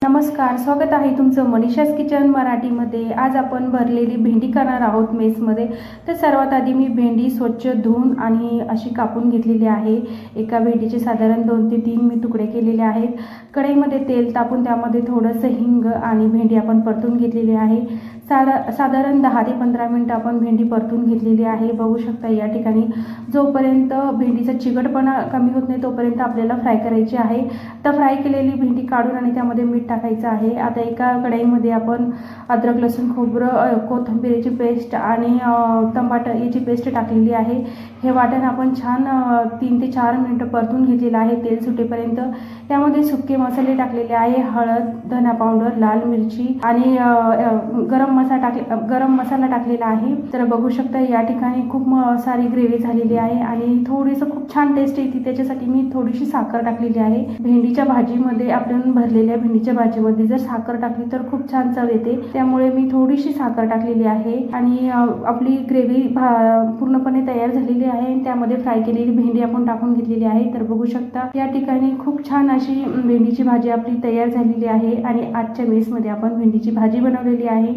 नमस्कार, स्वागत आहे तुमचं मनीषाज किचन मराठीमध्ये। आज आपण भरलेली भेंडी करणार आहोत मेसमध्ये। तर सर्वात आधी मी भेंडी स्वच्छ धुवून आणि अशी कापून घेतलेली आहे। एका भेंडीचे साधारण 2 ते 3 मी तुकडे केलेले आहेत। कढईमध्ये तेल तापून त्यामध्ये थोडंसं हिंग आणि भेंडी आपण परतून घेतलेली आहे। साधारण 10 ते 15 मिनिटं आपण भेंडी परतून घेतलेली आहे। बघू शकता या ठिकाणी जोपर्यंत भेंडीचा चिकटपणा कमी होत नाही तोपर्यंत आपल्याला फ्राय करायची आहे। तर फ्राय केलेली भेंडी काढून आणि त्यामध्ये मीठ टाकायचं आहे। आता एका कढईमध्ये आपण अद्रक लसूण खोबरं कोथिंबीरची पेस्ट आणि टमाटर याची पेस्ट टाकलेली आहे। हे वाटण आपण छान 3 ते 4 मिनिटं परतून घेतलेलं आहे तेल सुटेपर्यंत। त्यामध्ये सुके मसाले टाकलेले आहे, हळद, धना पावडर, लाल मिरची आणि गरम मसाला टाकलेला आहे। तर बघू शकता या ठिकाणी खूप सारी ग्रेव्ही झालेली आहे आणि थोडीसं खूप छान टेस्ट येते, त्याच्यासाठी मी थोडीशी साखर टाकलेली आहे। भेंडीच्या भाजीमध्ये आपण भरलेल्या भेंडीच्या भाजीमध्ये जर साखर टाकली तर खूप छान चव येते, त्यामुळे मी थोडीशी साखर टाकलेली आहे। आणि आपली ग्रेव्ही पूर्णपणे तयार झालेली आहे। त्यामध्ये फ्राय केलेली भेंडी आपण टाकून घेतलेली आहे। तर बघू शकता या ठिकाणी खूप छान अशी भेंडीची भाजी आपली तयार झालेली आहे आणि आजच्या मेसमध्ये आपण भेंडीची भाजी बनवलेली आहे।